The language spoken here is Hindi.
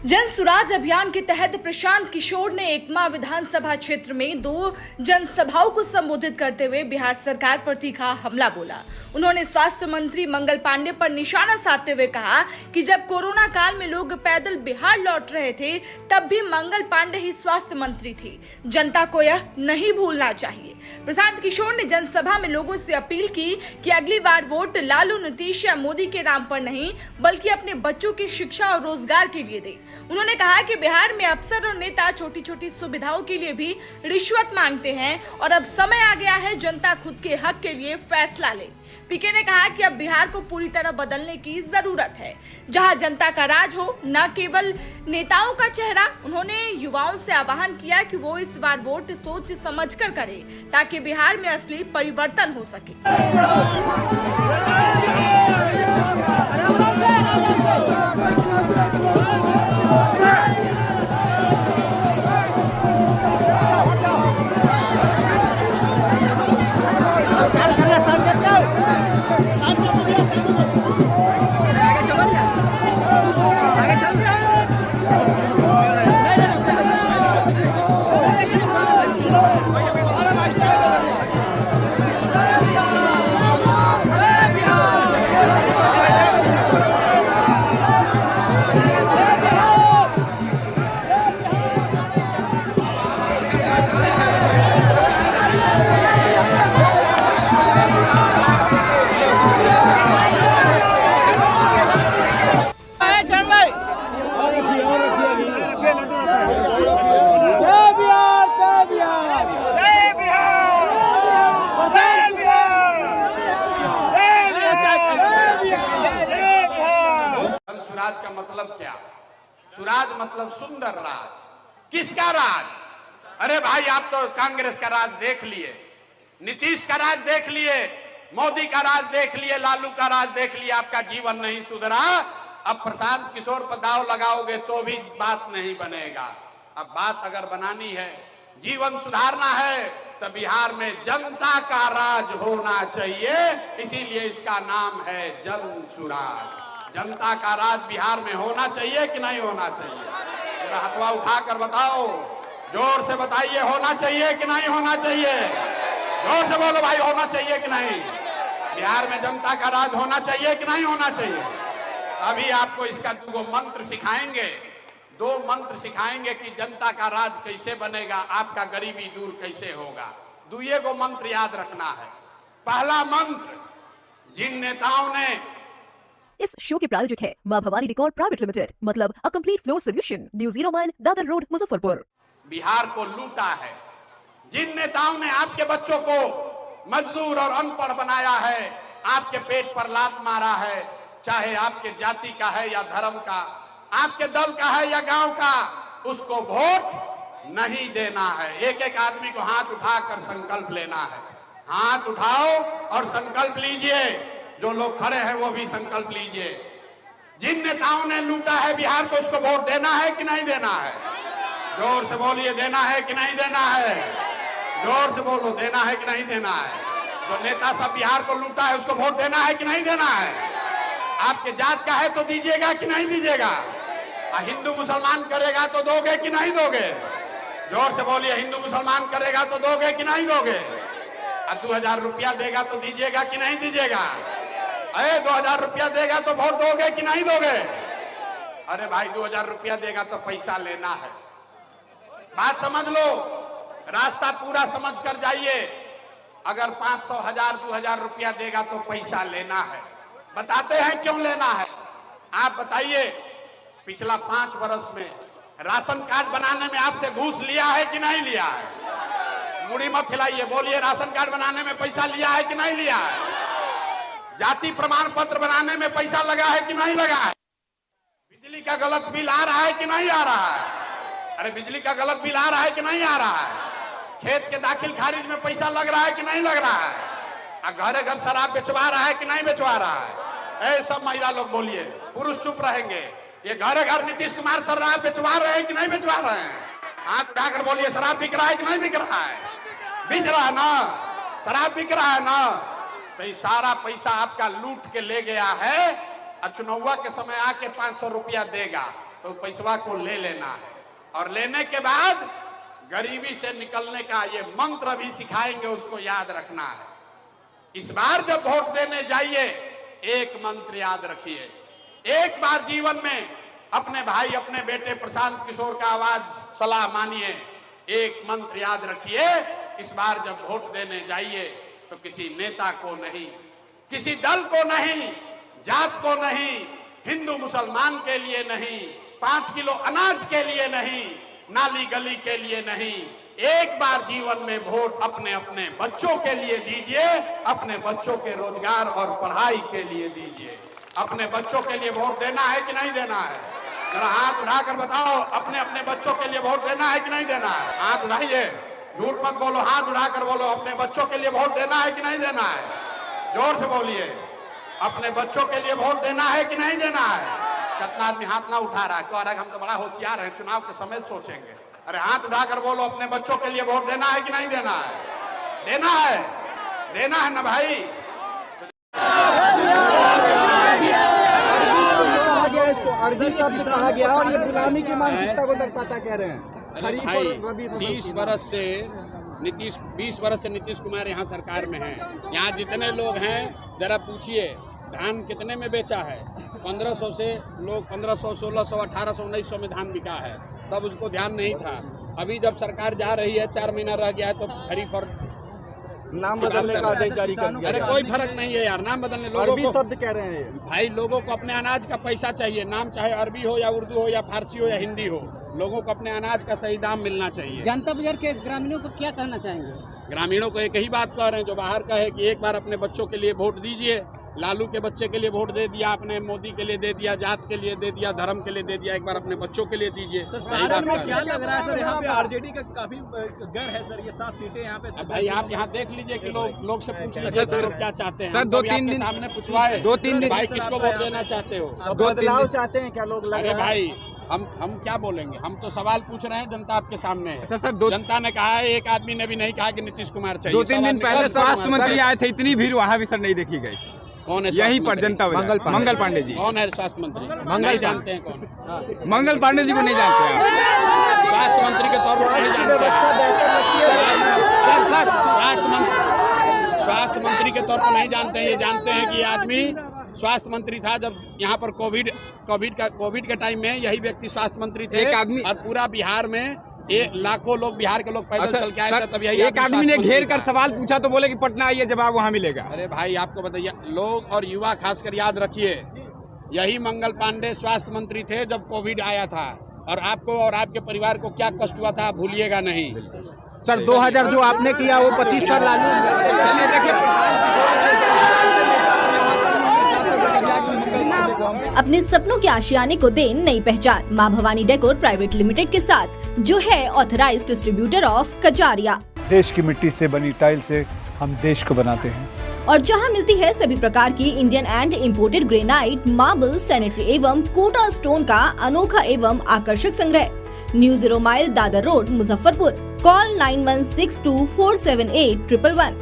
जन सुराज अभियान के तहत प्रशांत किशोर ने एकमा विधानसभा क्षेत्र में 2 जनसभाओं को संबोधित करते हुए बिहार सरकार पर तीखा हमला बोला। उन्होंने स्वास्थ्य मंत्री मंगल पांडे पर निशाना साधते हुए कहा कि जब कोरोना काल में लोग पैदल बिहार लौट रहे थे तब भी मंगल पांडे ही स्वास्थ्य मंत्री थे। जनता को यह नहीं भूलना चाहिए। प्रशांत किशोर ने जनसभा में लोगों से अपील की कि अगली बार वोट लालू, नीतीश या मोदी के नाम पर नहीं बल्कि अपने बच्चों की शिक्षा और रोजगार के लिए दे। उन्होंने कहा कि बिहार में अफसर और नेता छोटी छोटी सुविधाओं के लिए भी रिश्वत मांगते हैं और अब समय आ गया है जनता खुद के हक के लिए फैसला ले। पीके ने कहा कि अब बिहार को पूरी तरह बदलने की जरूरत है, जहां जनता का राज हो, न केवल नेताओं का चेहरा। उन्होंने युवाओं से आह्वान किया कि वो इस बार वोट सोच समझकर करें ताकि बिहार में असली परिवर्तन हो सके। सुराज का मतलब क्या? सुराज मतलब सुंदर राज। किसका राज? अरे भाई, आप तो कांग्रेस का राज देख लिए, नीतीश का राज देख लिए, मोदी का राज देख लिए, लालू का राज देख लिए, आपका जीवन नहीं सुधरा। अब प्रशांत किशोर पर दाव लगाओगे तो भी बात नहीं बनेगा। अब बात अगर बनानी है, जीवन सुधारना है, तो बिहार में जनता का राज होना चाहिए। इसीलिए इसका नाम है जन सुराज। जनता का राज बिहार में होना चाहिए कि नहीं होना चाहिए? जरा हथवा उठाकर बताओ, जोर से बताइए, होना चाहिए कि नहीं होना चाहिए? जोर से बोलो भाई, होना चाहिए कि नहीं? बिहार में जनता का राज होना चाहिए कि नहीं होना चाहिए? अभी आपको इसका 2 मंत्र सिखाएंगे, 2 मंत्र सिखाएंगे कि जनता का राज कैसे बनेगा, आपका गरीबी दूर कैसे होगा। 2 मंत्र याद रखना है। पहला मंत्र, जिन नेताओं ने इस शो के प्रायोजक है मां भवानी डेकोर प्राइवेट लिमिटेड, मतलब a complete floor solution, new 0 mile, Dadar road, Muzaffarpur. Bihar को लूटा है, जिन नेताओं ने आपके बच्चों को मजदूर और अनपढ़ बनाया है, आपके पेट पर लात मारा है, चाहे आपके जाति का है या धर्म का, आपके दल का है या गांव का, उसको वोट नहीं देना है। एक एक आदमी को हाथ उठाकर संकल्प लेना है। हाथ उठाओ और संकल्प लीजिए। जो लोग खड़े हैं वो भी संकल्प लीजिए। जिन नेताओं ने लूटा है बिहार को, उसको वोट देना है कि नहीं देना है? जोर से बोलिए, देना है कि नहीं देना है? जोर से बोलो, देना है कि नहीं देना है? जो नेता सब बिहार को लूटा है उसको वोट देना है कि नहीं देना है? आपके जात का है तो दीजिएगा कि नहीं दीजिएगा? हिंदू मुसलमान करेगा तो दोगे कि नहीं दोगे? जोर से बोलिए, हिंदू मुसलमान करेगा तो दोगे कि नहीं दोगे? 2000 रुपया देगा तो दीजिएगा कि नहीं दीजिएगा? अरे 2000 रुपया देगा तो वोट दोगे कि नहीं दोगे? अरे भाई, 2000 रुपया देगा तो पैसा लेना है। बात समझ लो, रास्ता पूरा समझ कर जाइए। अगर 500, 1000, 2000 रुपया देगा तो पैसा लेना है। बताते हैं क्यों लेना है। आप बताइए, पिछला 5 वर्ष में राशन कार्ड बनाने में आपसे घूस लिया है कि नहीं लिया है? मुड़ी मत हिलाइए, बोलिए, राशन कार्ड बनाने में पैसा लिया है कि नहीं लिया है? जाति प्रमाण पत्र बनाने में पैसा लगा है कि नहीं लगा है? बिजली का गलत बिल आ रहा है कि नहीं आ रहा है? अरे बिजली का गलत बिल आ रहा है कि नहीं आ रहा है? खेत के दाखिल खारिज में पैसा लग रहा है कि नहीं लग रहा है? घरे घर शराब बेचवा रहा है कि नहीं बेचवा रहा है? ऐ सब महिला लोग बोलिए, पुरुष चुप रहेंगे। ये घरे घर नीतीश कुमार शराब बेचवा रहे हैं कि नहीं बेचवा रहे हैं? हाथ उठाकर बोलिए, शराब बिक रहा है कि नहीं बिक रहा है? बिक रहा है ना? शराब बिक रहा है ना? तो ये सारा पैसा आपका लूट के ले गया है। चुनाव के समय आके 500 रुपया देगा, तो पैसवा को ले लेना है, और लेने के बाद गरीबी से निकलने का ये मंत्र भी सिखाएंगे, उसको याद रखना है। इस बार जब वोट देने जाइए, एक मंत्र याद रखिए, एक बार जीवन में अपने भाई अपने बेटे प्रशांत किशोर का आवाज सलाह मानिए, एक मंत्र याद रखिए, इस बार जब वोट देने जाइए तो किसी नेता को नहीं, किसी दल को नहीं, जात को नहीं, हिंदू मुसलमान के लिए नहीं, 5 किलो अनाज के लिए नहीं, नाली गली के लिए नहीं, एक बार जीवन में वोट अपने अपने बच्चों के लिए दीजिए, अपने बच्चों के रोजगार और पढ़ाई के लिए दीजिए। अपने बच्चों के लिए वोट देना है कि नहीं देना है? जरा हाथ उठाकर बताओ, अपने अपने बच्चों के लिए वोट देना है कि नहीं देना है? हाथ उठाइए, झूठ मत बोलो, हाथ उठाकर बोलो, अपने बच्चों के लिए वोट देना है कि नहीं देना है? जोर से बोलिए, अपने बच्चों के लिए वोट देना है कि नहीं देना है? कितना आदमी हाथ ना उठा रहा है, कह रहा है हम तो बड़ा होशियार हैं, चुनाव के समय सोचेंगे। अरे हाथ उठाकर बोलो, अपने बच्चों के लिए वोट देना है कि नहीं देना है? देना है, देना है ना भाई। इसको अरबी शब्द कहा गया और ये गुलामी की मानसिकता को दर्शाता कह रहे हैं। अरे भाई 20 वर्ष से नीतीश कुमार यहाँ सरकार में हैं। यहाँ जितने लोग हैं जरा पूछिए, धान कितने में बेचा है? 1500 से लोग 1500, 1600, 1800, 1900 में धान बिका है, तब उसको ध्यान नहीं था। अभी जब सरकार जा रही है, 4 महीना रह गया है, तो खरीफ और नाम बदलने का आदेश जारी कर दिया। अरे कोई फर्क नहीं है यार, नाम बदलने, लोगों अरबी को शब्द कह रहे हैं भाई, लोगों को अपने अनाज का पैसा चाहिए। नाम चाहे अरबी हो या उर्दू हो या फारसी हो या हिंदी हो, लोगों को अपने अनाज का सही दाम मिलना चाहिए। जनता बाजार के ग्रामीणों को क्या कहना चाहेंगे? ग्रामीणों को एक ही बात कह रहे हैं जो बाहर का है कि एक बार अपने बच्चों के लिए वोट दीजिए। लालू के बच्चे के लिए वोट दे दिया आपने, मोदी के लिए दे दिया, जात के लिए दे दिया, धर्म के लिए दे दिया, एक बार अपने बच्चों के लिए दीजिए। क्या लग रहा है सर, यहाँ पे आरजेडी का काफी गढ़ है सर, ये 7 सीटें यहाँ पे। भाई आप यहाँ देख लीजिए कि लोग से पूछ लीजिए सर लोग क्या चाहते हैं। सर 2-3 दिन सामने पूछवाए, 2-3 दिन भाई किसको वोट देना चाहते हो? बदलाव चाहते हैं क्या लोग? अरे भाई हम क्या बोलेंगे, हम तो सवाल पूछ रहे हैं, जनता आपके सामने है। सर जनता ने कहा है, एक आदमी ने भी नहीं कहा कि नीतीश कुमार चाहिए। 2-3 दिन पहले स्वास्थ्य मंत्री आए थे, इतनी भीड़ वहाँ भी सर नहीं देखी गई। कौन है यहीं पर जनता मंगल पांडे जी। कौन है स्वास्थ्य मंत्री? नहीं जानते हैं कौन? मंगल पांडे जी को नहीं जानते हैं? स्वास्थ्य मंत्री के तौर पर नहीं जानते स्वास्थ्य मंत्री के तौर पर नहीं जानते हैं। ये जानते हैं कि ये आदमी स्वास्थ्य मंत्री था जब यहाँ पर कोविड के टाइम में, यही व्यक्ति स्वास्थ्य मंत्री थे। एक आदमी और पूरा बिहार में लाखों लोग, बिहार के लोग पैदल चल के आए थे, तब यही एक आदमी ने घेर कर सवाल पूछा तो बोले कि पटना आइए, जवाब वहाँ मिलेगा। अरे भाई आपको बताइए, लोग और युवा खासकर याद रखिए, यही मंगल पांडे स्वास्थ्य मंत्री थे जब कोविड आया था, और आपको और आपके परिवार को क्या कष्ट हुआ था भूलिएगा नहीं। सर 2000 जो आपने किया वो 25 सर लालू। अपने सपनों के आशियाने को दे नई पहचान मां भवानी डेकोर प्राइवेट लिमिटेड के साथ, जो है ऑथराइज्ड डिस्ट्रीब्यूटर ऑफ कजारिया। देश की मिट्टी से बनी टाइल से हम देश को बनाते हैं, और जहां मिलती है सभी प्रकार की Indian and imported granite, marble, sanitary एवं कोटा स्टोन का अनोखा एवं आकर्षक संग्रह। New 0 mile Dadar road, Muzaffarpur. Call 9162478111।